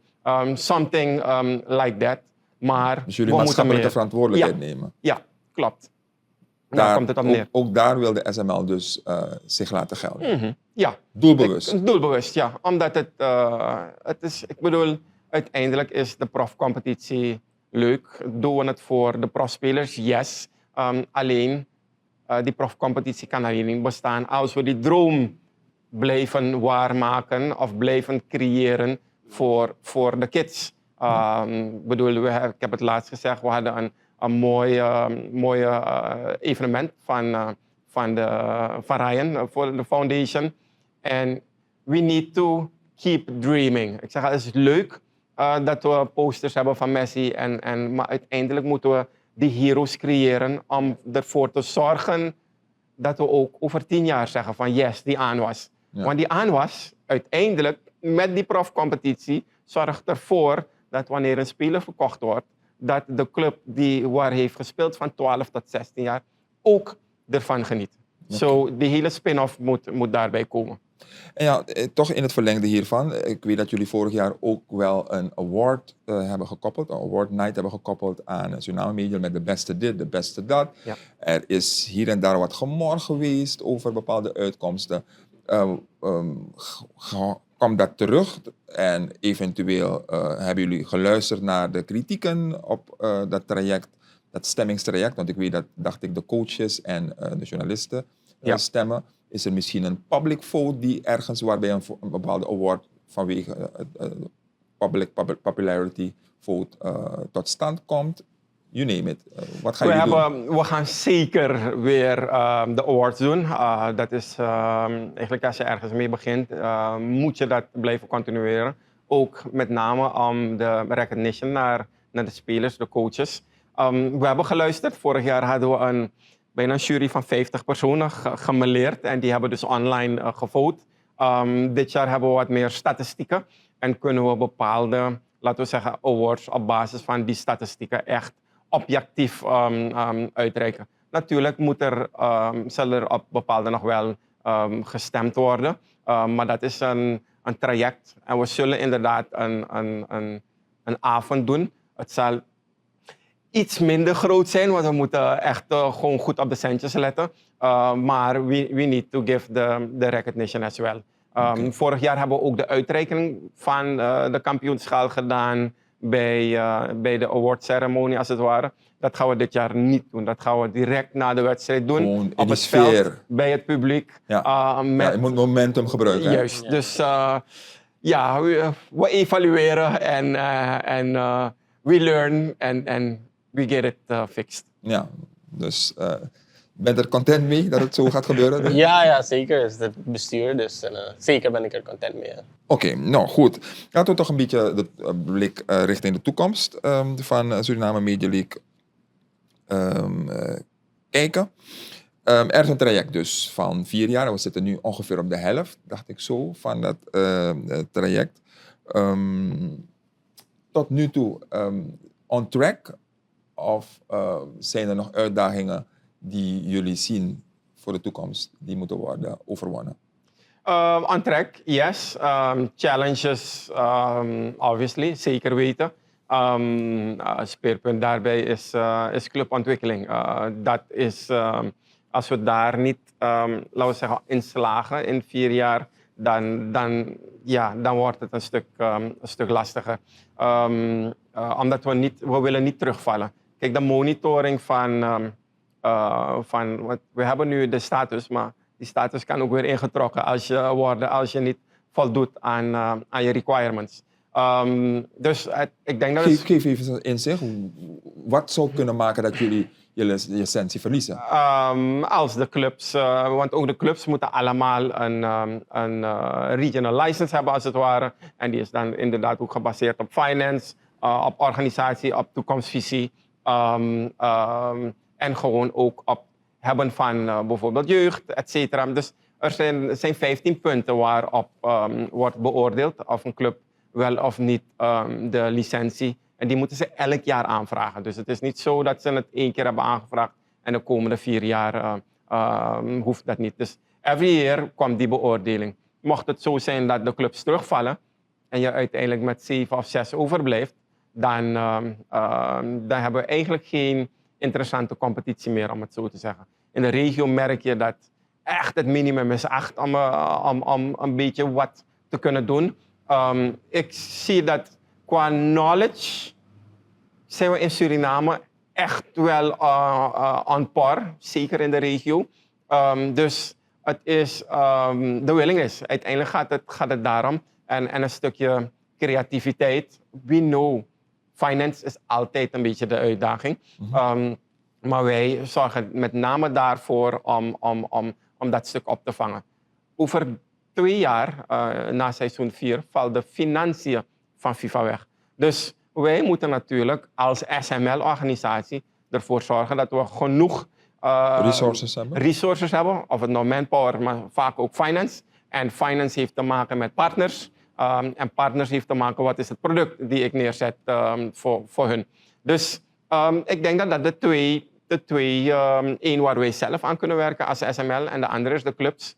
Something like that. Maar dus jullie maatschappelijke verantwoordelijkheid nemen? Ja, klopt. Daar komt het op neer. Ook daar wil de SML dus zich laten gelden? Ja. Doelbewust? Doelbewust, ja. Omdat het is, ik bedoel, uiteindelijk is de profcompetitie leuk. Doen we het voor de profspelers? Yes. Alleen, die profcompetitie kan alleen niet bestaan als we die droom blijven waarmaken of blijven creëren voor de kids. Ik heb het laatst gezegd, we hadden een mooi evenement van Ryan voor de foundation. En we need to keep dreaming. Ik zeg, het is leuk dat we posters hebben van Messi, maar uiteindelijk moeten we die heroes creëren om ervoor te zorgen dat we ook over 10 jaar zeggen van yes, die aanwas. Ja. Want die aanwas, uiteindelijk, met die profcompetitie, zorgt ervoor dat wanneer een speler verkocht wordt, dat de club die waar heeft gespeeld van 12 tot 16 jaar ook ervan geniet. Zo, die hele spin-off moet daarbij komen. En ja, toch in het verlengde hiervan, ik weet dat jullie vorig jaar ook wel een award hebben gekoppeld, een award night hebben gekoppeld aan Suriname Media met de beste dit, de beste dat. Ja. Er is hier en daar wat gemor geweest over bepaalde uitkomsten. Komt dat terug en eventueel hebben jullie geluisterd naar de kritieken op dat traject, dat stemmingstraject, want ik weet dat, dacht ik, de coaches en de journalisten stemmen. Is er misschien een public vote die ergens waarbij een bepaalde award vanwege public popularity vote tot stand komt? You name it. Wat gaan jullie doen? We gaan zeker weer de awards doen. Dat is eigenlijk als je ergens mee begint, moet je dat blijven continueren. Ook met name om de recognition naar de spelers, de coaches. We hebben geluisterd. Vorig jaar hadden we bijna een jury van 50 personen gemêleerd en die hebben dus online gevote. Dit jaar hebben we wat meer statistieken en kunnen we bepaalde, laten we zeggen, awards op basis van die statistieken echt objectief uitreiken. Natuurlijk zal er op bepaalde nog wel gestemd worden, maar dat is een traject en we zullen inderdaad een avond doen. Het zal iets minder groot zijn, want we moeten echt gewoon goed op de centjes letten. Maar we need to give the recognition as well. Vorig jaar hebben we ook de uitreiking van de kampioenschaal gedaan bij de awardceremonie, als het ware. Dat gaan we dit jaar niet doen. Dat gaan we direct na de wedstrijd doen. Gewoon in op die het veld, sfeer. bij het publiek. Ja. Ja, je moet momentum gebruiken. hè? Juist. Dus ja, we evalueren en we learn and we get it fixed. Ja, dus bent er content mee dat het zo gaat gebeuren? Ja, zeker. Het is het bestuur, dus zeker ben ik er content mee. Ja. Oké, nou goed. Laten we toch een beetje de blik richting de toekomst van Suriname Media League kijken. Er is een traject dus van 4 jaar. We zitten nu ongeveer op de helft, dacht ik zo, van dat traject. Tot nu toe on track? Of zijn er nog uitdagingen die jullie zien voor de toekomst die moeten worden overwonnen? On track, yes. Challenges, obviously, zeker weten. Speerpunt daarbij is clubontwikkeling. Dat is, als we daar niet, laten we zeggen, in slagen in 4 jaar, dan wordt het een stuk lastiger. Omdat we willen niet terugvallen. Kijk, de monitoring van we hebben nu de status, maar die status kan ook weer ingetrokken als je niet voldoet aan je requirements. Dus ik denk dat Geef even een inzicht. Wat zou kunnen maken dat jullie je licentie verliezen? Als de clubs, want ook de clubs moeten allemaal een regional license hebben als het ware. En die is dan inderdaad ook gebaseerd op finance, op organisatie, op toekomstvisie. En gewoon ook op hebben van bijvoorbeeld jeugd, et cetera. Dus er zijn 15 punten waarop wordt beoordeeld of een club wel of niet de licentie. En die moeten ze elk jaar aanvragen. Dus het is niet zo dat ze het 1 keer hebben aangevraagd en de komende 4 jaar hoeft dat niet. Dus every year komt die beoordeling. Mocht het zo zijn dat de clubs terugvallen en je uiteindelijk met 7 of 6 overblijft, dan hebben we eigenlijk geen interessante competitie meer, om het zo te zeggen. In de regio merk je dat echt het minimum is 8 om een beetje wat te kunnen doen. Ik zie dat qua knowledge zijn we in Suriname echt wel on par, zeker in de regio. Dus het is, de willing is. Uiteindelijk gaat het daarom. En een stukje creativiteit. We know, finance is altijd een beetje de uitdaging. Maar wij zorgen met name daarvoor om dat stuk op te vangen. Over 2 jaar, na seizoen 4, valt de financiën van FIFA weg. Dus wij moeten natuurlijk als SML-organisatie ervoor zorgen dat we genoeg resources hebben. Of het nou manpower, maar vaak ook finance. En finance heeft te maken met partners. En partners heeft te maken wat is het product die ik neerzet voor hun. Dus ik denk dat de twee één waar wij zelf aan kunnen werken als SML en de andere is de clubs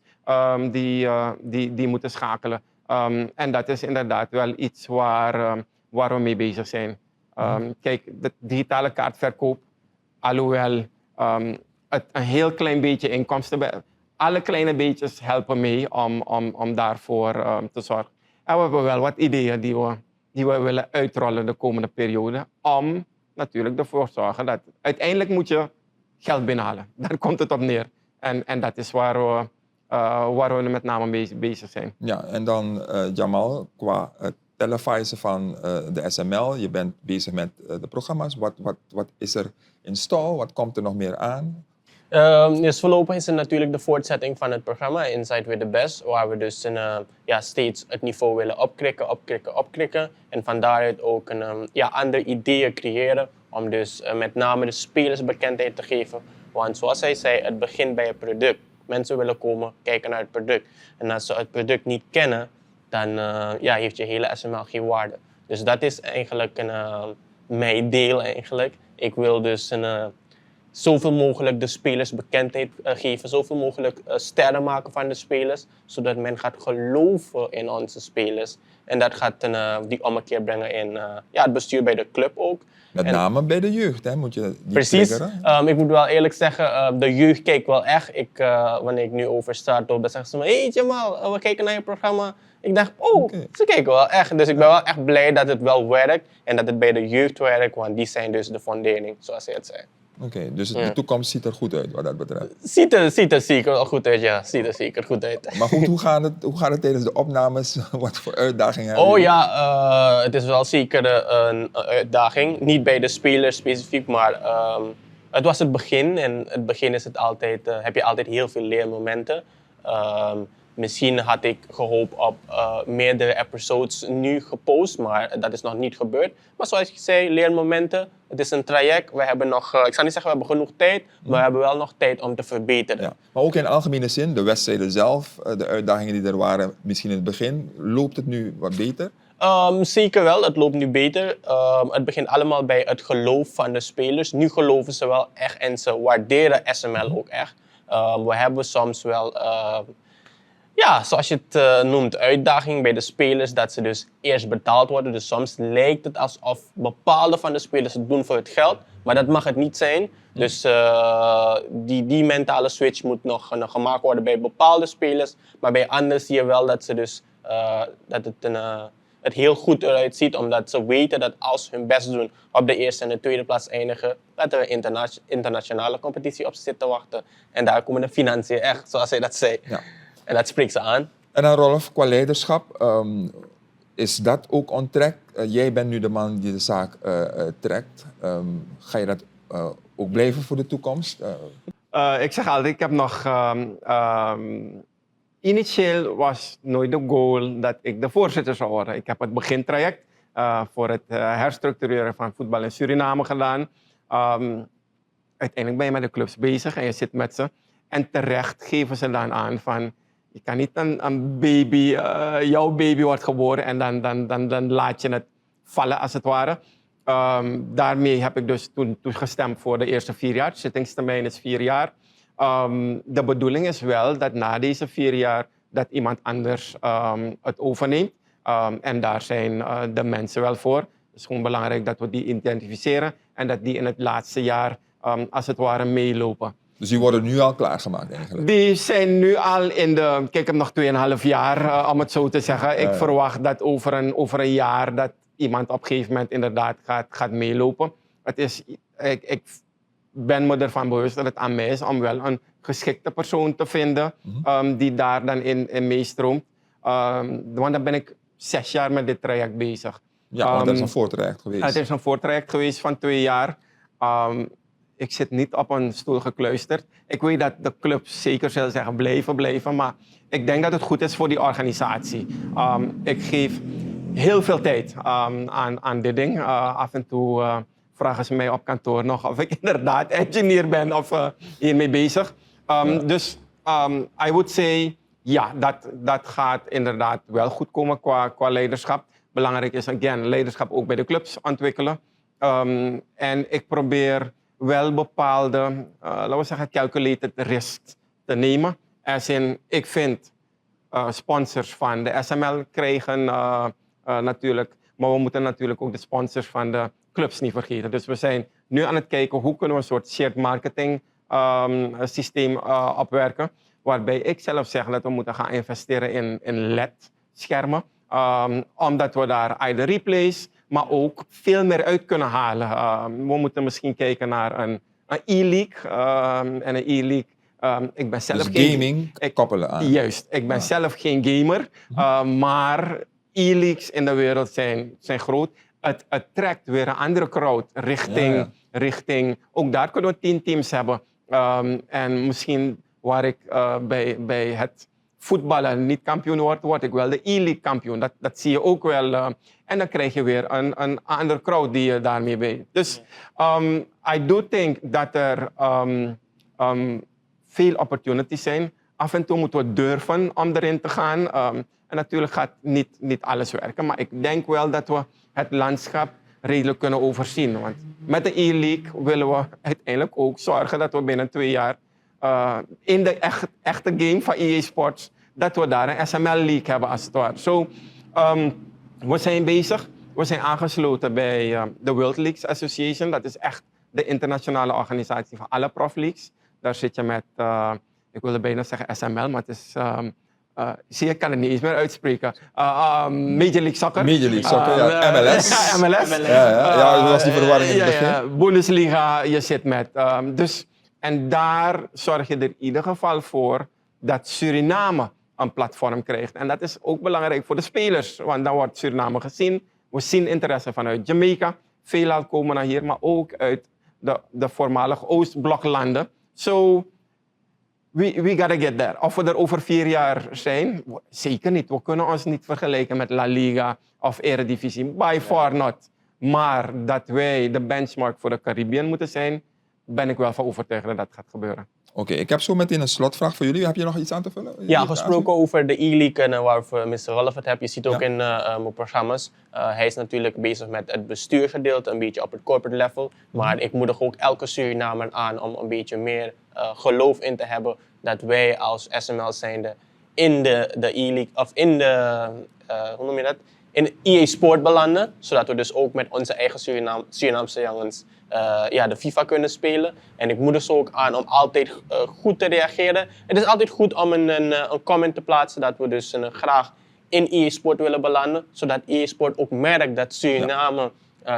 die moeten schakelen. En dat is inderdaad wel iets waar we mee bezig zijn. Kijk, de digitale kaartverkoop, alhoewel het een heel klein beetje inkomsten, alle kleine beetjes helpen mee om daarvoor te zorgen. En we hebben wel wat ideeën die we willen uitrollen de komende periode, om natuurlijk ervoor te zorgen dat uiteindelijk moet je geld binnenhalen. Daar komt het op neer. En dat is waar we met name bezig zijn. Ja, en dan Jamal, qua televisen van de SML, je bent bezig met de programma's. Wat is er in stal? Wat komt er nog meer aan? Dus voorlopig is het natuurlijk de voortzetting van het programma Inside with the Best, waar we dus steeds het niveau willen opkrikken. En van daaruit ook andere ideeën creëren om dus met name de spelers bekendheid te geven. Want zoals hij zei, het begint bij het product. Mensen willen komen kijken naar het product. En als ze het product niet kennen, dan heeft je hele SML geen waarde. Dus dat is eigenlijk mijn deel eigenlijk. Ik wil dus zoveel mogelijk de spelers bekendheid geven, zoveel mogelijk sterren maken van de spelers, zodat men gaat geloven in onze spelers. En dat gaat die ommekeer brengen in het bestuur bij de club ook. Met name bij de jeugd, hè, moet je die Precies. triggeren. Ik moet wel eerlijk zeggen, de jeugd kijkt wel echt. Wanneer ik nu over straat loop, dan zeggen ze me, hey Jamal, we kijken naar je programma. Ik dacht, Ze kijken wel echt. Dus ik ben wel echt blij dat het wel werkt en dat het bij de jeugd werkt, want die zijn dus de fundering, zoals je het zei. Oké, dus de toekomst ziet er goed uit wat dat betreft. Ziet er zeker wel goed uit, ja. Ziet er zeker goed uit. Maar goed, hoe gaat het tijdens de opnames? Wat voor uitdagingen hebben jullie? Het is wel zeker een uitdaging. Niet bij de spelers specifiek, maar het was het begin. En het begin is het altijd, heb je altijd heel veel leermomenten. Misschien had ik gehoopt op meerdere episodes nu gepost, maar dat is nog niet gebeurd. Maar zoals je zei, leermomenten. Het is een traject. We hebben nog, ik zal niet zeggen we hebben genoeg tijd, maar we hebben wel nog tijd om te verbeteren. Ja. Maar ook in algemene zin, de wedstrijden zelf, de uitdagingen die er waren misschien in het begin, loopt het nu wat beter? Zeker wel, het loopt nu beter. Het begint allemaal bij het geloof van de spelers. Nu geloven ze wel echt en ze waarderen SML ook echt. We hebben soms wel, zoals je het noemt, uitdaging bij de spelers dat ze dus eerst betaald worden. Dus soms lijkt het alsof bepaalde van de spelers het doen voor het geld, maar dat mag het niet zijn. Dus die mentale switch moet nog gemaakt worden bij bepaalde spelers. Maar bij anderen zie je wel dat ze dus dat het heel goed eruit ziet, omdat ze weten dat als ze hun best doen op de eerste en de tweede plaats eindigen, dat er een internationale competitie op zit te wachten. En daar komen de financiën echt, zoals hij dat zei. Ja. En dat spreekt ze aan. En dan Rolf, qua leiderschap, is dat ook on track? Jij bent nu de man die de zaak trekt. Ga je dat ook blijven voor de toekomst? Ik zeg altijd, ik heb nog... Initieel was nooit de goal dat ik de voorzitter zou worden. Ik heb het begintraject voor het herstructureren van voetbal in Suriname gedaan. Uiteindelijk ben je met de clubs bezig en je zit met ze. En terecht geven ze dan aan van... Je kan niet een baby, jouw baby wordt geboren en dan laat je het vallen als het ware. Daarmee heb ik dus toen gestemd voor de eerste 4 jaar. De zittingstermijn is 4 jaar. De bedoeling is wel dat na deze 4 jaar dat iemand anders het overneemt. En daar zijn de mensen wel voor. Het is gewoon belangrijk dat we die identificeren en dat die in het laatste jaar als het ware meelopen. Dus die worden nu al klaargemaakt eigenlijk? Die zijn nu al in de... Kijk, ik heb nog 2,5 jaar, om het zo te zeggen. Ik verwacht dat over een jaar dat iemand op een gegeven moment inderdaad gaat meelopen. Ik ben me ervan bewust dat het aan mij is om wel een geschikte persoon te vinden die daar dan in meestroomt. Want dan ben ik 6 jaar met dit traject bezig. Ja, want dat is een voortraject geweest. Het is een voortraject geweest van 2 jaar. Ik zit niet op een stoel gekluisterd. Ik weet dat de club zeker zal zeggen blijven. Maar ik denk dat het goed is voor die organisatie. Ik geef heel veel tijd aan dit ding. Af en toe vragen ze mij op kantoor nog of ik inderdaad engineer ben of hiermee bezig. Dus I would say, ja, dat gaat inderdaad wel goed komen qua leiderschap. Belangrijk is, again, leiderschap ook bij de clubs ontwikkelen. En ik probeer wel bepaalde, laten we zeggen, calculated risks te nemen. Als in, ik vind sponsors van de SML krijgen natuurlijk, maar we moeten natuurlijk ook de sponsors van de clubs niet vergeten. Dus we zijn nu aan het kijken hoe kunnen we een soort shared marketing systeem opwerken. Waarbij ik zelf zeg dat we moeten gaan investeren in LED-schermen. Omdat we daar either replays, maar ook veel meer uit kunnen halen. We moeten misschien kijken naar een e-league. En een e-league, ik ben zelf dus gaming koppelen aan. Juist, ik ben zelf geen gamer. Maar e-leagues in de wereld zijn groot. Het trekt weer een andere crowd richting... Ook daar kunnen we 10 teams hebben. En misschien waar ik bij het voetballen niet kampioen word ik wel de e-league kampioen. Dat zie je ook wel. En dan krijg je weer een andere crowd die je daarmee bij. Dus I do think dat er veel opportunities zijn. Af en toe moeten we durven om erin te gaan. En natuurlijk gaat niet alles werken. Maar ik denk wel dat we het landschap redelijk kunnen overzien. Want met de E-League willen we uiteindelijk ook zorgen dat we binnen 2 jaar in de echte game van EA Sports, dat we daar een SML-league hebben als het ware. We zijn bezig. We zijn aangesloten bij de World Leagues Association. Dat is echt de internationale organisatie van alle profleagues. Daar zit je met, ik wilde bijna zeggen SML, maar het is, zie je, kan het niet eens meer uitspreken. Major League Soccer. Major League Soccer, ja. MLS. Ja, MLS. Ja, dat was die verwarring in het begin. Bundesliga, je zit met. En daar zorg je er in ieder geval voor dat Suriname een platform krijgt. En dat is ook belangrijk voor de spelers, want dan wordt Suriname gezien. We zien interesse vanuit Jamaica. Veelal komen naar hier, maar ook uit de voormalige Oostbloklanden. So, we gotta get there. Of we er over 4 jaar zijn, zeker niet. We kunnen ons niet vergelijken met La Liga of Eredivisie. By far not. Maar dat wij de benchmark voor de Caribbean moeten zijn, ben ik wel van overtuigd dat dat gaat gebeuren. Oké, ik heb zo meteen een slotvraag voor jullie. Heb je nog iets aan te vullen? Ja, gesproken over de E-League en waar Mr. Rolf het hebt. Je ziet ook in mijn programma's. Hij is natuurlijk bezig met het bestuurgedeelte, een beetje op het corporate level. Maar ik moedig ook elke Surinamer aan om een beetje meer geloof in te hebben dat wij als SML zijnde in de E-League, of in de, hoe noem je dat? In EA Sport belanden, zodat we dus ook met onze eigen Surinaamse jongens de FIFA kunnen spelen. En ik moedig ze ook aan om altijd goed te reageren. Het is altijd goed om een comment te plaatsen dat we dus graag in EA Sport willen belanden, zodat EA Sport ook merkt dat Suriname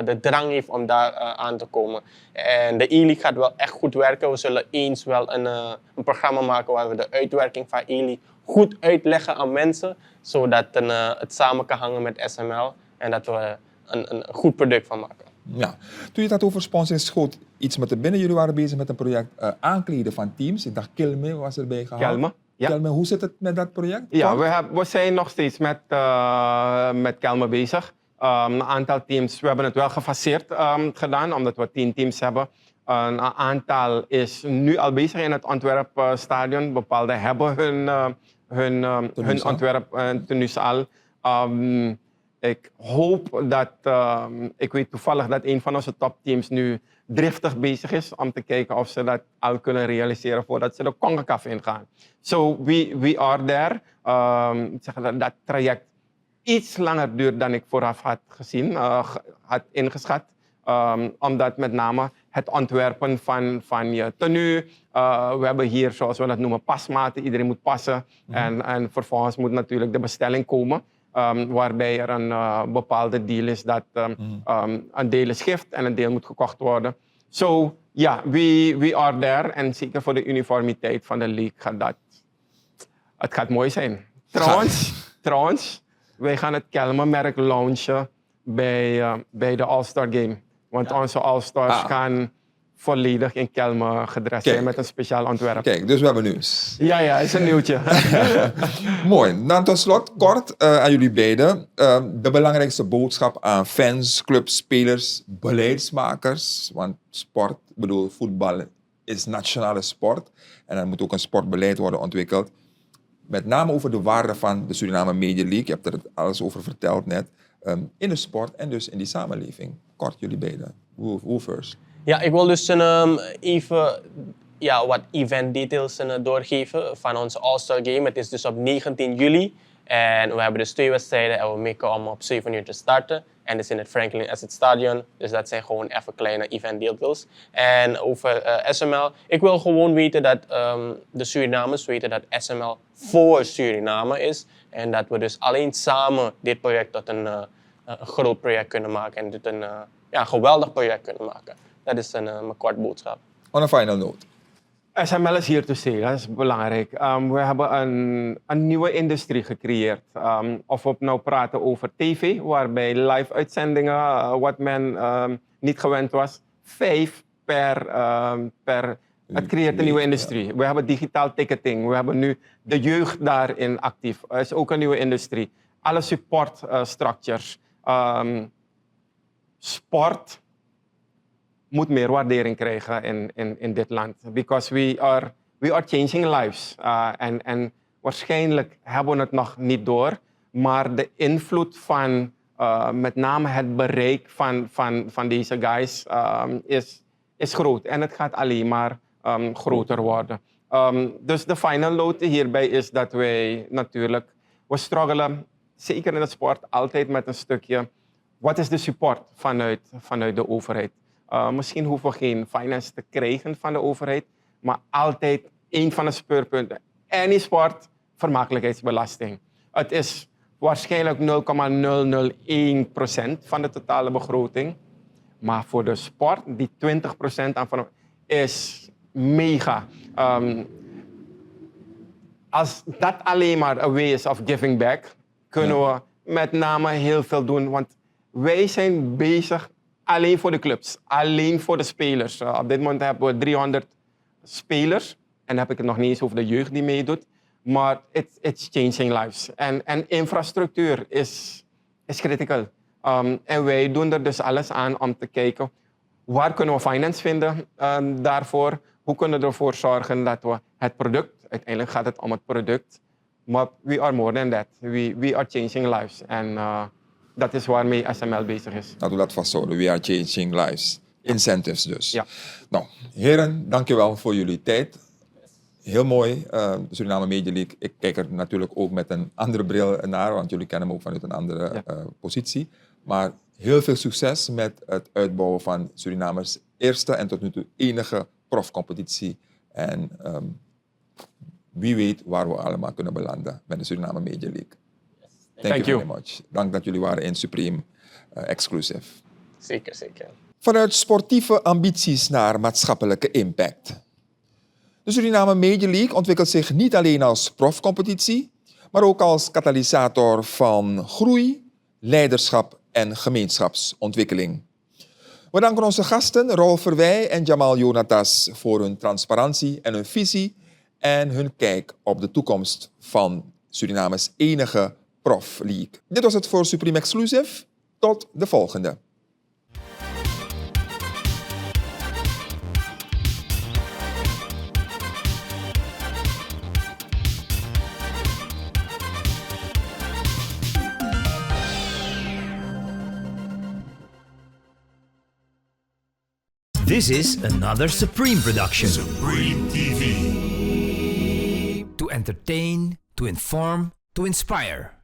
de drang heeft om daar aan te komen. En de E-League gaat wel echt goed werken. We zullen eens wel een programma maken waar we de uitwerking van E-League goed uitleggen aan mensen, zodat het samen kan hangen met SML en dat we een goed product van maken. Ja. Toen je het had over sponsoring, schoot iets met de binnen. Jullie waren bezig met een project aankleden van teams. Ik dacht Kelme was erbij gehaald. Kelme, ja. Kelme, hoe zit het met dat project? Ja, we zijn nog steeds met Kelme bezig. Een aantal teams, we hebben het wel gefaseerd gedaan, omdat we 10 teams hebben. Een aantal is nu al bezig in het Antwerp-stadion. Bepaalde hebben hun Antwerp-tenues al. Ik hoop dat, ik weet toevallig dat een van onze topteams nu driftig bezig is om te kijken of ze dat al kunnen realiseren voordat ze de CONCACAF ingaan. So we are there. Dat traject iets langer duurt dan ik vooraf had gezien, had ingeschat. Omdat met name het ontwerpen van je tenue. We hebben hier, zoals we dat noemen, pasmaten. Iedereen moet passen. En vervolgens moet natuurlijk de bestelling komen. Waarbij er een bepaalde deal is dat een deel is gift en een deel moet gekocht worden. So, we are there. En zeker voor de uniformiteit van de league gaat dat. Het gaat mooi zijn. Trouwens, wij gaan het Kelme-merk launchen bij de All-Star Game. Want onze All-Stars gaan volledig in Kelme gedrest zijn met een speciaal ontwerp. Kijk, dus we hebben nieuws. Ja, is een nieuwtje. Mooi. Dan tot slot, kort aan jullie beiden. De belangrijkste boodschap aan fans, clubs, spelers, beleidsmakers. Want sport, voetbal is nationale sport. En er moet ook een sportbeleid worden ontwikkeld. Met name over de waarde van de Suriname Media League. Je hebt er alles over verteld net. In de sport en dus in die samenleving. Kort, jullie beiden. Who first? Ja, ik wil dus even wat event details doorgeven van onze All-Star Game. Het is dus op 19 juli. En we hebben dus 2 wedstrijden en we mikken om op 7 uur te starten. En dat is in het Franklin Asset Stadion. Dus dat zijn gewoon even kleine event details. En over SML. Ik wil gewoon weten dat de Surinamers weten dat SML voor Suriname is. En dat we dus alleen samen dit project tot een groot project kunnen maken. En dit een geweldig project kunnen maken. Dat is mijn kort boodschap. On a final note. SML is hier te stay, dat is belangrijk. We hebben een nieuwe industrie gecreëerd. Of we nou praten over tv, waarbij live uitzendingen, wat men niet gewend was, 5 per. Het creëert een nieuwe industrie. We hebben digitaal ticketing. We hebben nu de jeugd daarin actief. Dat is ook een nieuwe industrie. Alle support structures. Sport moet meer waardering krijgen in dit land. Because we are changing lives. En waarschijnlijk hebben we het nog niet door. Maar de invloed van met name het bereik van deze guys is groot. En het gaat alleen maar groter worden. Dus de final note hierbij is dat wij natuurlijk... We struggelen, zeker in de sport, altijd met een stukje... Wat is de support vanuit de overheid? Misschien hoeven we geen finance te krijgen van de overheid, maar altijd een van de speurpunten. Any sport, vermakelijkheidsbelasting. Het is waarschijnlijk 0,001% van de totale begroting. Maar voor de sport, die 20% aan is mega. Als dat alleen maar een way is of giving back, kunnen we met name heel veel doen. Want wij zijn bezig alleen voor de clubs, alleen voor de spelers. Op dit moment hebben we 300 spelers. En dan heb ik het nog niet eens over de jeugd die meedoet. Maar it's changing lives. En infrastructuur is critical. En wij doen er dus alles aan om te kijken... Waar kunnen we finance vinden daarvoor? Hoe kunnen we ervoor zorgen dat we het product... Uiteindelijk gaat het om het product. Maar we are more than that. We are changing lives. En dat is waarmee SML bezig is. Laten we dat vasthouden. We are changing lives. Incentives dus. Ja. Nou, heren, dankjewel voor jullie tijd. Heel mooi, de Suriname Media League. Ik kijk er natuurlijk ook met een andere bril naar, want jullie kennen hem ook vanuit een andere positie. Maar heel veel succes met het uitbouwen van Surinamers eerste en tot nu toe enige profcompetitie. En wie weet waar we allemaal kunnen belanden met de Suriname Media League. Thank you very much. Dank dat jullie waren in Supreme Exclusive. Zeker, zeker. Vanuit sportieve ambities naar maatschappelijke impact. De Suriname Media League ontwikkelt zich niet alleen als profcompetitie, maar ook als katalysator van groei, leiderschap en gemeenschapsontwikkeling. We danken onze gasten Rolf Verwij en Jamal Jonatas voor hun transparantie en hun visie en hun kijk op de toekomst van Surinames enige profleague. Dit was het voor Supreme Exclusive. Tot de volgende. This is another Supreme production. Supreme TV. To entertain, to inform, to inspire.